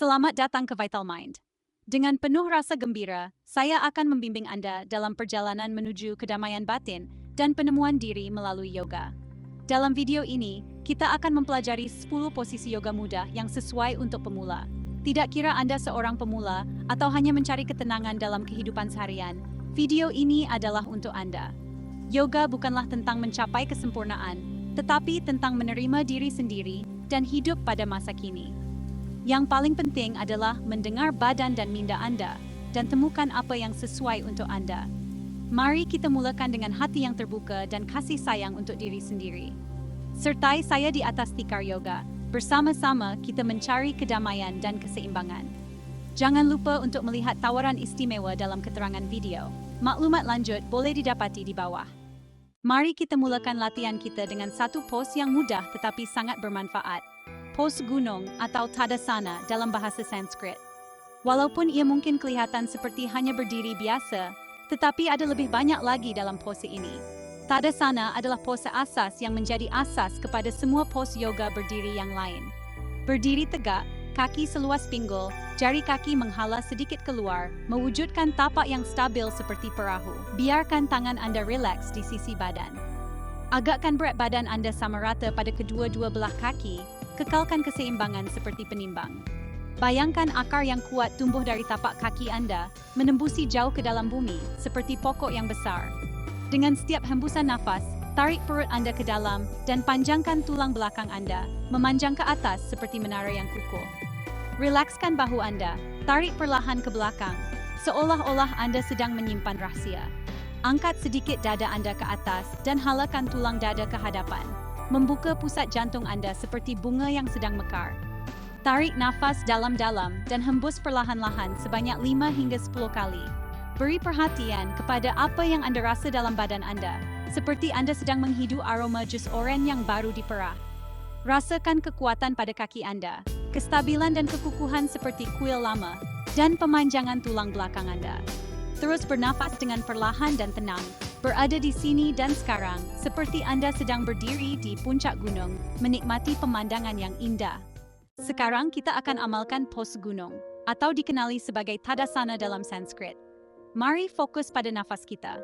Selamat datang ke Vital Mind. Dengan penuh rasa gembira, saya akan membimbing Anda dalam perjalanan menuju kedamaian batin dan penemuan diri melalui yoga. Dalam video ini, kita akan mempelajari 10 posisi yoga mudah yang sesuai untuk pemula. Tidak kira Anda seorang pemula atau hanya mencari ketenangan dalam kehidupan seharian, video ini adalah untuk Anda. Yoga bukanlah tentang mencapai kesempurnaan, tetapi tentang menerima diri sendiri dan hidup pada masa kini. Yang paling penting adalah mendengar badan dan minda Anda dan temukan apa yang sesuai untuk Anda. Mari kita mulakan dengan hati yang terbuka dan kasih sayang untuk diri sendiri. Sertai saya di atas tikar yoga. Bersama-sama kita mencari kedamaian dan keseimbangan. Jangan lupa untuk melihat tawaran istimewa dalam keterangan video. Maklumat lanjut boleh didapati di bawah. Mari kita mulakan latihan kita dengan satu pose yang mudah tetapi sangat bermanfaat. Pose gunung atau Tadasana dalam bahasa Sanskrit. Walaupun ia mungkin kelihatan seperti hanya berdiri biasa, tetapi ada lebih banyak lagi dalam pose ini. Tadasana adalah pose asas yang menjadi asas kepada semua pose yoga berdiri yang lain. Berdiri tegak, kaki seluas pinggul, jari kaki menghala sedikit keluar, mewujudkan tapak yang stabil seperti perahu. Biarkan tangan Anda rileks di sisi badan. Agakkan berat badan Anda sama rata pada kedua-dua belah kaki. Kekalkan keseimbangan seperti penimbang. Bayangkan akar yang kuat tumbuh dari tapak kaki Anda, menembusi jauh ke dalam bumi, seperti pokok yang besar. Dengan setiap hembusan nafas, tarik perut Anda ke dalam dan panjangkan tulang belakang Anda, memanjang ke atas seperti menara yang kukuh. Rilekskan bahu Anda, tarik perlahan ke belakang, seolah-olah Anda sedang menyimpan rahasia. Angkat sedikit dada Anda ke atas dan halakan tulang dada ke hadapan. Membuka pusat jantung Anda seperti bunga yang sedang mekar. Tarik nafas dalam-dalam dan hembus perlahan-lahan sebanyak 5 hingga 10 kali. Beri perhatian kepada apa yang Anda rasa dalam badan Anda, seperti Anda sedang menghidu aroma jus oren yang baru diperah. Rasakan kekuatan pada kaki Anda, kestabilan dan kekukuhan seperti kuil lama, dan pemanjangan tulang belakang Anda. Terus bernafas dengan perlahan dan tenang. Berada di sini dan sekarang, seperti Anda sedang berdiri di puncak gunung, menikmati pemandangan yang indah. Sekarang kita akan amalkan pose gunung, atau dikenali sebagai Tadasana dalam Sanskrit. Mari fokus pada nafas kita.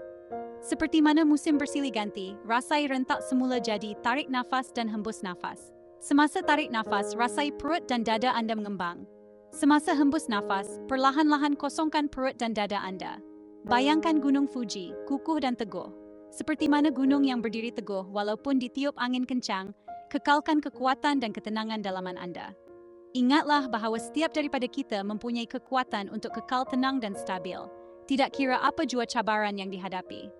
Seperti mana musim bersilih ganti, rasai rentak semula jadi tarik nafas dan hembus nafas. Semasa tarik nafas, rasai perut dan dada Anda mengembang. Semasa hembus nafas, perlahan-lahan kosongkan perut dan dada Anda. Bayangkan Gunung Fuji, kukuh dan teguh. Seperti mana gunung yang berdiri teguh walaupun ditiup angin kencang, kekalkan kekuatan dan ketenangan dalaman Anda. Ingatlah bahawa setiap daripada kita mempunyai kekuatan untuk kekal tenang dan stabil, tidak kira apa jua cabaran yang dihadapi.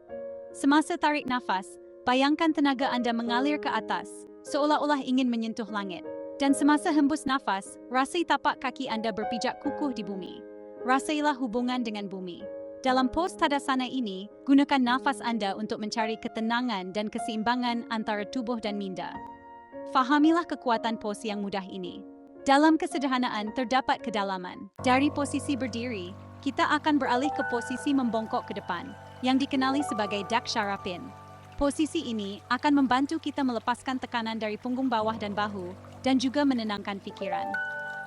Semasa tarik nafas, bayangkan tenaga Anda mengalir ke atas, seolah-olah ingin menyentuh langit. Dan semasa hembus nafas, rasai tapak kaki Anda berpijak kukuh di bumi. Rasailah hubungan dengan bumi. Dalam pose Tadasana ini, gunakan nafas Anda untuk mencari ketenangan dan keseimbangan antara tubuh dan minda. Fahamilah kekuatan pose yang mudah ini. Dalam kesederhanaan terdapat kedalaman. Dari posisi berdiri, kita akan beralih ke posisi membongkok ke depan, yang dikenali sebagai Daksharapin. Posisi ini akan membantu kita melepaskan tekanan dari punggung bawah dan bahu, dan juga menenangkan pikiran.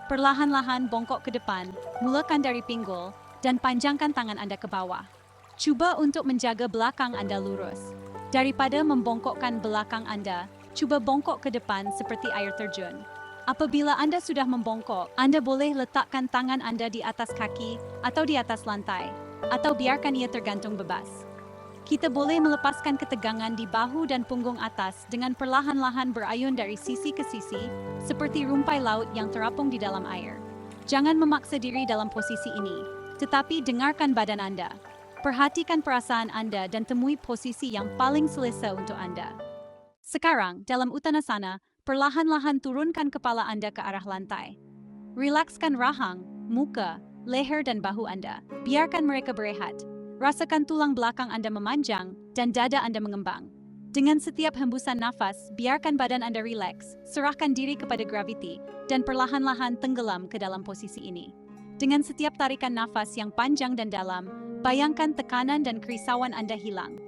Perlahan-lahan bongkok ke depan, mulakan dari pinggul, dan panjangkan tangan Anda ke bawah. Cuba untuk menjaga belakang Anda lurus. Daripada membongkokkan belakang Anda, cuba bongkok ke depan seperti air terjun. Apabila Anda sudah membongkok, Anda boleh letakkan tangan Anda di atas kaki atau di atas lantai, atau biarkan ia tergantung bebas. Kita boleh melepaskan ketegangan di bahu dan punggung atas dengan perlahan-lahan berayun dari sisi ke sisi, seperti rumpai laut yang terapung di dalam air. Jangan memaksa diri dalam posisi ini. Tetapi dengarkan badan Anda. Perhatikan perasaan Anda dan temui posisi yang paling selesa untuk Anda. Sekarang, dalam Uttanasana, perlahan-lahan turunkan kepala Anda ke arah lantai. Rilekskan rahang, muka, leher dan bahu Anda. Biarkan mereka berehat. Rasakan tulang belakang Anda memanjang dan dada Anda mengembang. Dengan setiap hembusan nafas, biarkan badan Anda rileks, serahkan diri kepada graviti, dan perlahan-lahan tenggelam ke dalam posisi ini. Dengan setiap tarikan nafas yang panjang dan dalam, bayangkan tekanan dan kerisauan Anda hilang.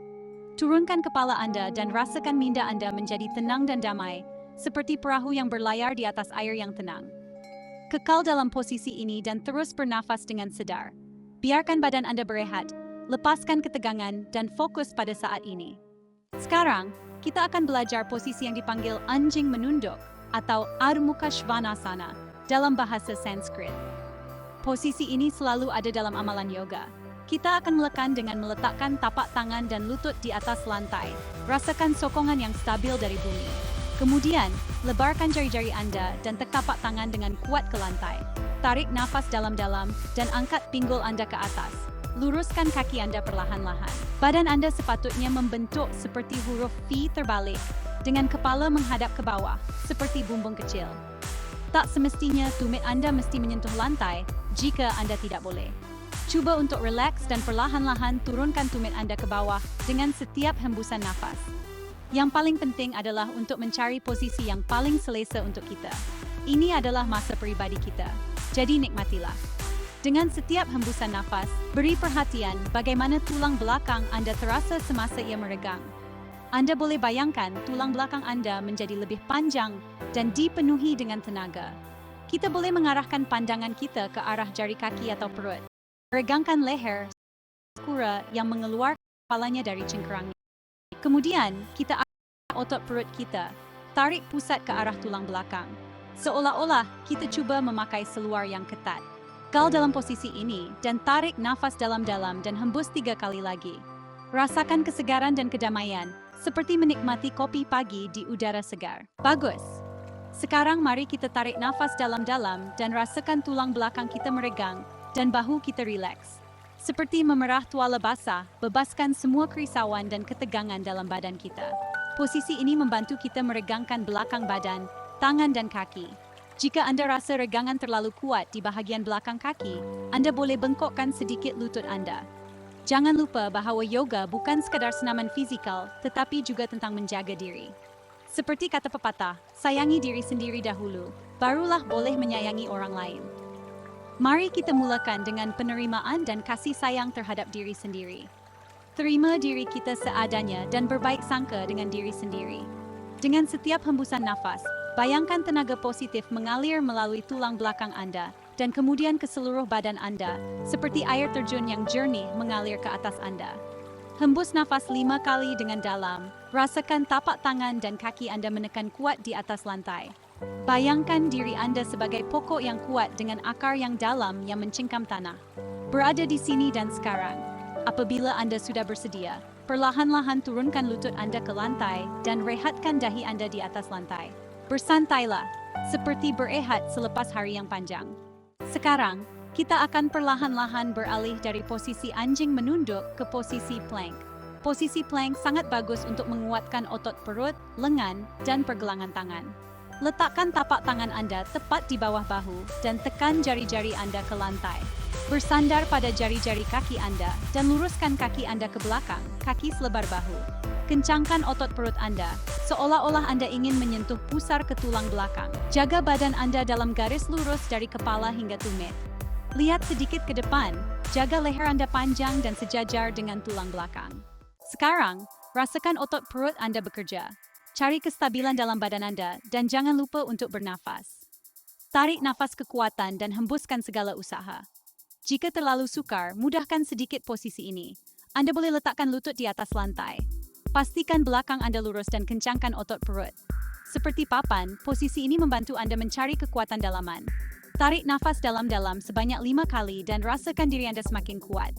Turunkan kepala Anda dan rasakan minda Anda menjadi tenang dan damai, seperti perahu yang berlayar di atas air yang tenang. Kekal dalam posisi ini dan terus bernafas dengan sedar. Biarkan badan Anda berehat, lepaskan ketegangan, dan fokus pada saat ini. Sekarang, kita akan belajar posisi yang dipanggil anjing menunduk atau Ardha Mukha Svanasana dalam bahasa Sanskrit. Posisi ini selalu ada dalam amalan yoga. Kita akan melekan dengan meletakkan tapak tangan dan lutut di atas lantai. Rasakan sokongan yang stabil dari bumi. Kemudian, lebarkan jari-jari Anda dan tapak tangan dengan kuat ke lantai. Tarik nafas dalam-dalam dan angkat pinggul Anda ke atas. Luruskan kaki Anda perlahan-lahan. Badan Anda sepatutnya membentuk seperti huruf V terbalik, dengan kepala menghadap ke bawah, seperti bumbung kecil. Tak semestinya tumit Anda mesti menyentuh lantai jika Anda tidak boleh. Cuba untuk rileks dan perlahan-lahan turunkan tumit Anda ke bawah dengan setiap hembusan nafas. Yang paling penting adalah untuk mencari posisi yang paling selesa untuk kita. Ini adalah masa pribadi kita, jadi nikmatilah. Dengan setiap hembusan nafas, beri perhatian bagaimana tulang belakang Anda terasa semasa ia meregang. Anda boleh bayangkan tulang belakang Anda menjadi lebih panjang dan dipenuhi dengan tenaga. Kita boleh mengarahkan pandangan kita ke arah jari kaki atau perut. Regangkan leher, kura yang mengeluarkan kepalanya dari cengkerangnya. Kemudian, kita arahkan otot perut kita, tarik pusat ke arah tulang belakang. Seolah-olah kita cuba memakai seluar yang ketat. Kekal dalam posisi ini dan tarik nafas dalam-dalam dan hembus 3 kali lagi. Rasakan kesegaran dan kedamaian, seperti menikmati kopi pagi di udara segar. Bagus! Sekarang mari kita tarik nafas dalam-dalam dan rasakan tulang belakang kita meregang dan bahu kita rileks. Seperti memerah tuala basah, bebaskan semua kerisauan dan ketegangan dalam badan kita. Posisi ini membantu kita meregangkan belakang badan, tangan dan kaki. Jika Anda rasa regangan terlalu kuat di bahagian belakang kaki, Anda boleh bengkokkan sedikit lutut Anda. Jangan lupa bahawa yoga bukan sekadar senaman fizikal, tetapi juga tentang menjaga diri. Seperti kata pepatah, sayangi diri sendiri dahulu, barulah boleh menyayangi orang lain. Mari kita mulakan dengan penerimaan dan kasih sayang terhadap diri sendiri. Terima diri kita seadanya dan berbaik sangka dengan diri sendiri. Dengan setiap hembusan nafas, bayangkan tenaga positif mengalir melalui tulang belakang Anda dan kemudian ke seluruh badan Anda, seperti air terjun yang jernih mengalir ke atas Anda. Hembus nafas 5 kali dengan dalam, rasakan tapak tangan dan kaki Anda menekan kuat di atas lantai. Bayangkan diri Anda sebagai pokok yang kuat dengan akar yang dalam yang mencengkam tanah. Berada di sini dan sekarang. Apabila Anda sudah bersedia, perlahan-lahan turunkan lutut Anda ke lantai dan rehatkan dahi Anda di atas lantai. Bersantailah, seperti berehat selepas hari yang panjang. Sekarang, kita akan perlahan-lahan beralih dari posisi anjing menunduk ke posisi plank. Posisi plank sangat bagus untuk menguatkan otot perut, lengan, dan pergelangan tangan. Letakkan tapak tangan Anda tepat di bawah bahu dan tekan jari-jari Anda ke lantai. Bersandar pada jari-jari kaki Anda dan luruskan kaki Anda ke belakang, kaki selebar bahu. Kencangkan otot perut Anda, seolah-olah Anda ingin menyentuh pusar ke tulang belakang. Jaga badan Anda dalam garis lurus dari kepala hingga tumit. Lihat sedikit ke depan, jaga leher Anda panjang dan sejajar dengan tulang belakang. Sekarang, rasakan otot perut Anda bekerja. Cari kestabilan dalam badan Anda dan jangan lupa untuk bernafas. Tarik nafas kekuatan dan hembuskan segala usaha. Jika terlalu sukar, mudahkan sedikit posisi ini. Anda boleh letakkan lutut di atas lantai. Pastikan belakang Anda lurus dan kencangkan otot perut. Seperti papan, posisi ini membantu Anda mencari kekuatan dalaman. Tarik nafas dalam-dalam sebanyak 5 kali dan rasakan diri Anda semakin kuat.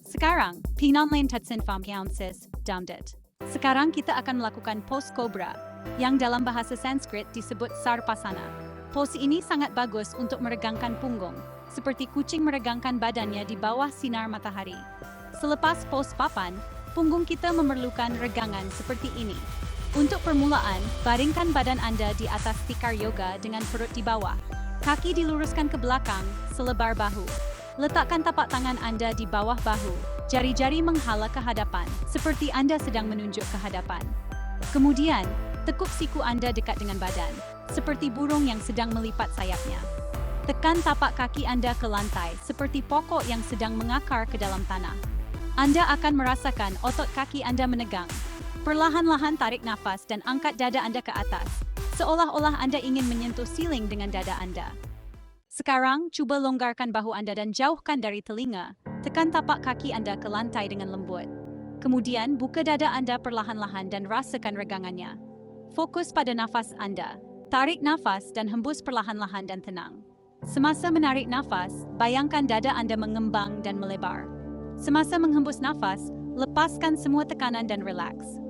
Sekarang, Pinanlain Tutsin Fampiaunsis, Damdet. Sekarang kita akan melakukan pose Cobra, yang dalam bahasa Sanskrit disebut Sarpasana. Pose ini sangat bagus untuk meregangkan punggung, seperti kucing meregangkan badannya di bawah sinar matahari. Selepas pose papan, punggung kita memerlukan regangan seperti ini. Untuk permulaan, baringkan badan Anda di atas tikar yoga dengan perut di bawah. Kaki diluruskan ke belakang, selebar bahu. Letakkan tapak tangan Anda di bawah bahu. Jari-jari menghala ke hadapan, seperti Anda sedang menunjuk ke hadapan. Kemudian, tekuk siku Anda dekat dengan badan, seperti burung yang sedang melipat sayapnya. Tekan tapak kaki Anda ke lantai, seperti pokok yang sedang mengakar ke dalam tanah. Anda akan merasakan otot kaki Anda menegang. Perlahan-lahan tarik nafas dan angkat dada Anda ke atas, seolah-olah Anda ingin menyentuh siling dengan dada Anda. Sekarang, coba longgarkan bahu Anda dan jauhkan dari telinga. Tekan tapak kaki Anda ke lantai dengan lembut. Kemudian, buka dada Anda perlahan-lahan dan rasakan regangannya. Fokus pada nafas Anda. Tarik nafas dan hembus perlahan-lahan dan tenang. Semasa menarik nafas, bayangkan dada Anda mengembang dan melebar. Semasa menghembus nafas, lepaskan semua tekanan dan rileks.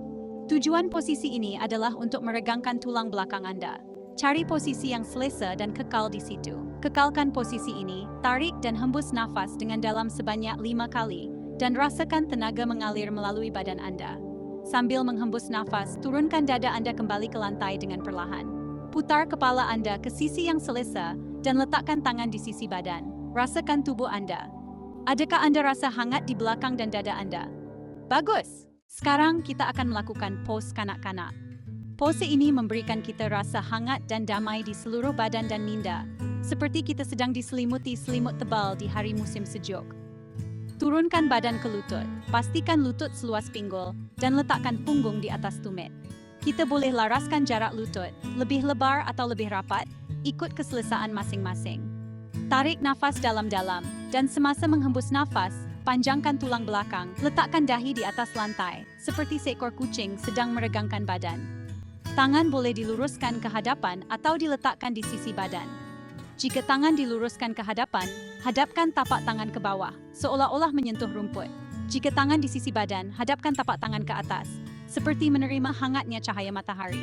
Tujuan posisi ini adalah untuk meregangkan tulang belakang Anda. Cari posisi yang selesa dan kekal di situ. Kekalkan posisi ini, tarik dan hembus nafas dengan dalam sebanyak 5 kali, dan rasakan tenaga mengalir melalui badan Anda. Sambil menghembus nafas, turunkan dada Anda kembali ke lantai dengan perlahan. Putar kepala Anda ke sisi yang selesa, dan letakkan tangan di sisi badan. Rasakan tubuh Anda. Adakah Anda rasa hangat di belakang dan dada Anda? Bagus! Sekarang kita akan melakukan pose kanak-kanak. Pose ini memberikan kita rasa hangat dan damai di seluruh badan dan minda, seperti kita sedang diselimuti selimut tebal di hari musim sejuk. Turunkan badan ke lutut, pastikan lutut seluas pinggul, dan letakkan punggung di atas tumit. Kita boleh laraskan jarak lutut, lebih lebar atau lebih rapat, ikut keselesaan masing-masing. Tarik nafas dalam-dalam, dan semasa menghembus nafas, panjangkan tulang belakang, letakkan dahi di atas lantai, seperti seekor kucing sedang meregangkan badan. Tangan boleh diluruskan ke hadapan atau diletakkan di sisi badan. Jika tangan diluruskan ke hadapan, hadapkan tapak tangan ke bawah, seolah-olah menyentuh rumput. Jika tangan di sisi badan, hadapkan tapak tangan ke atas, seperti menerima hangatnya cahaya matahari.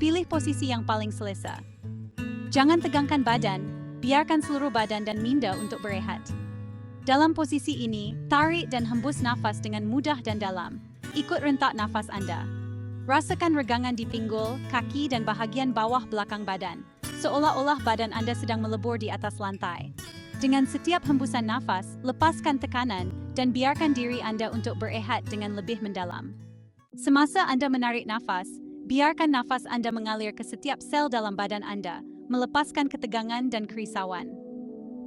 Pilih posisi yang paling selesa. Jangan tegangkan badan, biarkan seluruh badan dan minda untuk berehat. Dalam posisi ini, tarik dan hembus nafas dengan mudah dan dalam. Ikut rentak nafas Anda. Rasakan regangan di pinggul, kaki dan bahagian bawah belakang badan, seolah-olah badan Anda sedang melebur di atas lantai. Dengan setiap hembusan nafas, lepaskan tekanan dan biarkan diri Anda untuk berehat dengan lebih mendalam. Semasa Anda menarik nafas, biarkan nafas Anda mengalir ke setiap sel dalam badan Anda, melepaskan ketegangan dan kerisauan.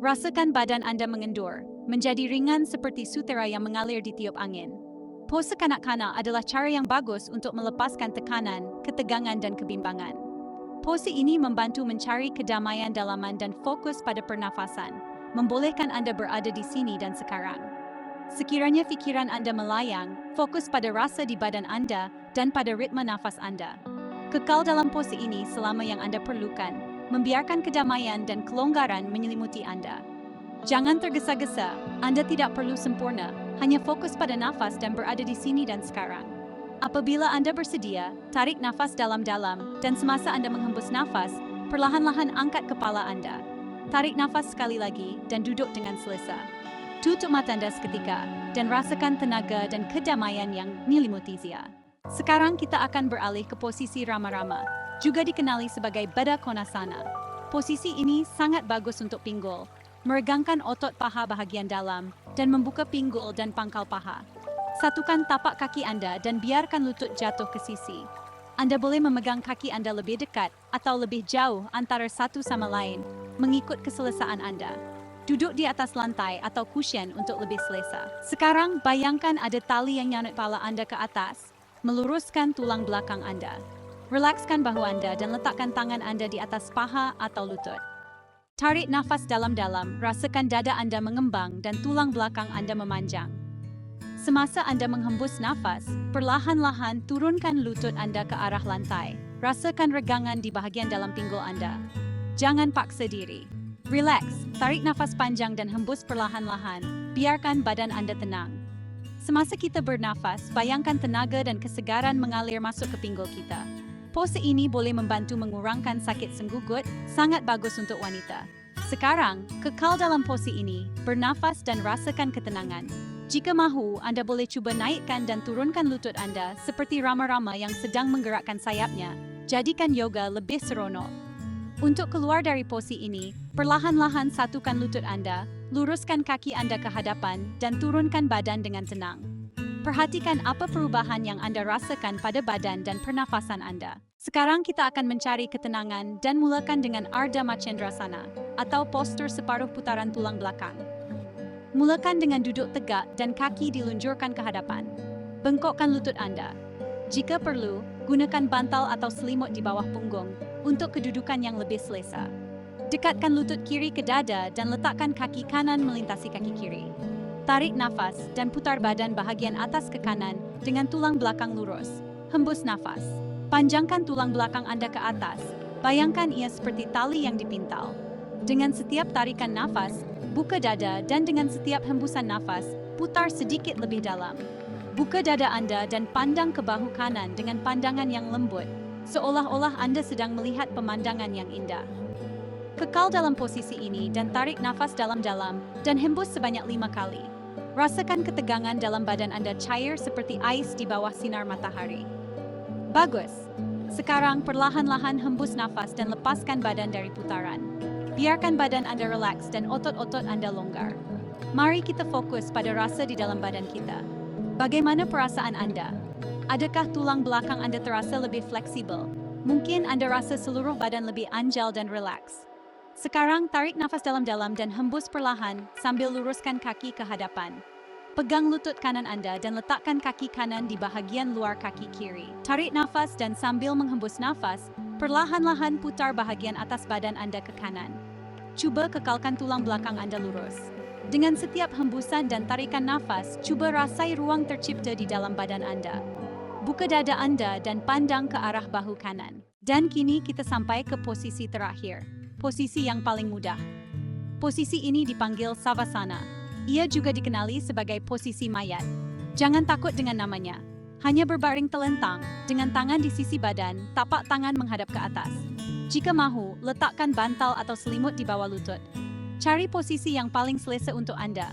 Rasakan badan Anda mengendur, menjadi ringan seperti sutera yang mengalir di tiup angin. Pose kanak-kanak adalah cara yang bagus untuk melepaskan tekanan, ketegangan dan kebimbangan. Pose ini membantu mencari kedamaian dalaman dan fokus pada pernafasan, membolehkan Anda berada di sini dan sekarang. Sekiranya pikiran Anda melayang, fokus pada rasa di badan Anda dan pada ritme nafas Anda. Kekal dalam pose ini selama yang Anda perlukan, membiarkan kedamaian dan kelonggaran menyelimuti Anda. Jangan tergesa-gesa, Anda tidak perlu sempurna, hanya fokus pada nafas dan berada di sini dan sekarang. Apabila Anda bersedia, tarik nafas dalam-dalam, dan semasa Anda menghembus nafas, perlahan-lahan angkat kepala Anda. Tarik nafas sekali lagi dan duduk dengan selesa. Tutup mata Anda seketika, dan rasakan tenaga dan kedamaian yang menyelimuti Anda. Sekarang kita akan beralih ke posisi Rama-Rama, juga dikenali sebagai Baddha Konasana. Posisi ini sangat bagus untuk pinggul, meregangkan otot paha bahagian dalam, dan membuka pinggul dan pangkal paha. Satukan tapak kaki Anda dan biarkan lutut jatuh ke sisi. Anda boleh memegang kaki Anda lebih dekat atau lebih jauh antara satu sama lain, mengikut keselesaan Anda. Duduk di atas lantai atau cushion untuk lebih selesa. Sekarang bayangkan ada tali yang nyangkut kepala Anda ke atas, meluruskan tulang belakang Anda. Relakskan bahu Anda dan letakkan tangan Anda di atas paha atau lutut. Tarik nafas dalam-dalam, rasakan dada Anda mengembang dan tulang belakang Anda memanjang. Semasa Anda menghembus nafas, perlahan-lahan turunkan lutut Anda ke arah lantai. Rasakan regangan di bahagian dalam pinggul Anda. Jangan paksa diri. Relax, tarik nafas panjang dan hembus perlahan-lahan. Biarkan badan Anda tenang. Semasa kita bernafas, bayangkan tenaga dan kesegaran mengalir masuk ke pinggul kita. Pose ini boleh membantu mengurangkan sakit senggugut, sangat bagus untuk wanita. Sekarang, kekal dalam pose ini, bernafas dan rasakan ketenangan. Jika mahu, Anda boleh cuba naikkan dan turunkan lutut Anda seperti Rama-Rama yang sedang menggerakkan sayapnya. Jadikan yoga lebih seronok. Untuk keluar dari pose ini, perlahan-lahan satukan lutut Anda, luruskan kaki Anda ke hadapan, dan turunkan badan dengan tenang. Perhatikan apa perubahan yang Anda rasakan pada badan dan pernafasan Anda. Sekarang kita akan mencari ketenangan dan mulakan dengan Ardha Macendrasana, atau postur separuh putaran tulang belakang. Mulakan dengan duduk tegak dan kaki diluncurkan ke hadapan. Bengkokkan lutut Anda. Jika perlu, gunakan bantal atau selimut di bawah punggung untuk kedudukan yang lebih selesa. Dekatkan lutut kiri ke dada dan letakkan kaki kanan melintasi kaki kiri. Tarik nafas dan putar badan bahagian atas ke kanan dengan tulang belakang lurus. Hembus nafas. Panjangkan tulang belakang Anda ke atas. Bayangkan ia seperti tali yang dipintal. Dengan setiap tarikan nafas, buka dada dan dengan setiap hembusan nafas, putar sedikit lebih dalam. Buka dada Anda dan pandang ke bahu kanan dengan pandangan yang lembut, seolah-olah Anda sedang melihat pemandangan yang indah. Kekal dalam posisi ini dan tarik nafas dalam-dalam dan hembus sebanyak 5 kali. Rasakan ketegangan dalam badan Anda cair seperti ais di bawah sinar matahari. Bagus. Sekarang perlahan-lahan hembus nafas dan lepaskan badan dari putaran. Biarkan badan Anda rileks dan otot-otot Anda longgar. Mari kita fokus pada rasa di dalam badan kita. Bagaimana perasaan Anda? Adakah tulang belakang Anda terasa lebih fleksibel? Mungkin Anda rasa seluruh badan lebih anjal dan rileks. Sekarang tarik nafas dalam-dalam dan hembus perlahan sambil luruskan kaki ke hadapan. Pegang lutut kanan Anda dan letakkan kaki kanan di bahagian luar kaki kiri. Tarik nafas dan sambil menghembus nafas, perlahan-lahan putar bahagian atas badan Anda ke kanan. Cuba kekalkan tulang belakang Anda lurus. Dengan setiap hembusan dan tarikan nafas, cuba rasai ruang tercipta di dalam badan Anda. Buka dada Anda dan pandang ke arah bahu kanan. Dan kini kita sampai ke posisi terakhir. Posisi yang paling mudah. Posisi ini dipanggil Savasana. Ia juga dikenali sebagai posisi mayat. Jangan takut dengan namanya. Hanya berbaring telentang, dengan tangan di sisi badan, tapak tangan menghadap ke atas. Jika mahu, letakkan bantal atau selimut di bawah lutut. Cari posisi yang paling selesa untuk Anda.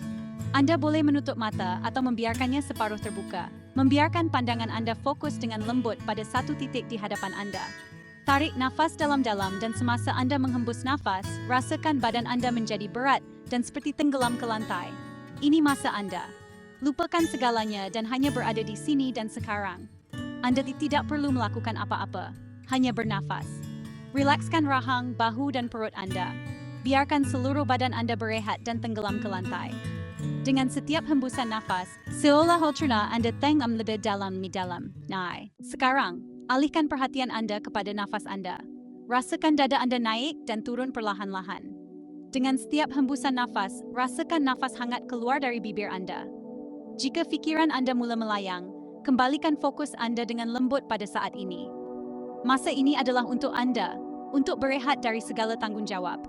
Anda boleh menutup mata atau membiarkannya separuh terbuka. Membiarkan pandangan Anda fokus dengan lembut pada satu titik di hadapan Anda. Tarik nafas dalam-dalam dan semasa Anda menghembus nafas, rasakan badan Anda menjadi berat dan seperti tenggelam ke lantai. Ini masa Anda. Lupakan segalanya dan hanya berada di sini dan sekarang. Anda tidak perlu melakukan apa-apa, hanya bernafas. Rilekskan rahang, bahu dan perut Anda. Biarkan seluruh badan Anda berehat dan tenggelam ke lantai. Dengan setiap hembusan nafas, seolah-olah Anda tenggelam lebih dalam. Sekarang, alihkan perhatian Anda kepada nafas Anda. Rasakan dada Anda naik dan turun perlahan-lahan. Dengan setiap hembusan nafas, rasakan nafas hangat keluar dari bibir Anda. Jika pikiran Anda mula melayang, kembalikan fokus Anda dengan lembut pada saat ini. Masa ini adalah untuk Anda, untuk berehat dari segala tanggung jawab.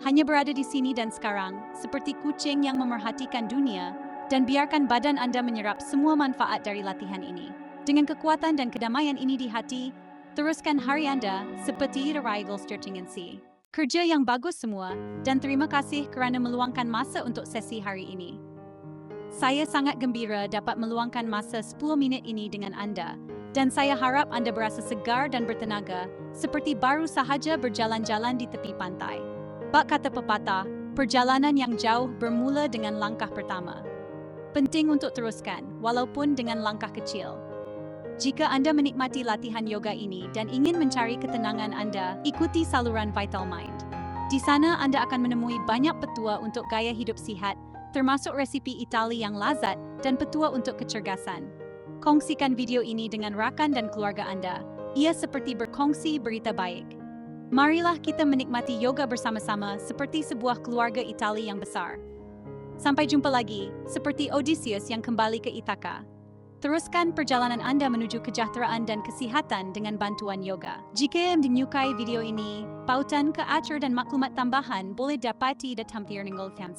Hanya berada di sini dan sekarang, seperti kucing yang memerhatikan dunia, dan biarkan badan Anda menyerap semua manfaat dari latihan ini. Dengan kekuatan dan kedamaian ini di hati, teruskan hari Anda seperti Regal Sturtingency. Kerja yang bagus semua, dan terima kasih kerana meluangkan masa untuk sesi hari ini. Saya sangat gembira dapat meluangkan masa 10 minit ini dengan Anda, dan saya harap Anda berasa segar dan bertenaga, seperti baru sahaja berjalan-jalan di tepi pantai. Bak kata pepatah, perjalanan yang jauh bermula dengan langkah pertama. Penting untuk teruskan, walaupun dengan langkah kecil. Jika Anda menikmati latihan yoga ini dan ingin mencari ketenangan Anda, ikuti saluran Vital Mind. Di sana Anda akan menemui banyak petua untuk gaya hidup sihat, termasuk resipi Itali yang lazat dan petua untuk kecergasan. Kongsikan video ini dengan rakan dan keluarga Anda. Ia seperti berkongsi berita baik. Marilah kita menikmati yoga bersama-sama seperti sebuah keluarga Itali yang besar. Sampai jumpa lagi, seperti Odysseus yang kembali ke Ithaka. Teruskan perjalanan Anda menuju kesejahteraan dan kesihatan dengan bantuan yoga. Jika menyukai video ini, pautan ke acara dan maklumat tambahan boleh dapati di tampir ninggol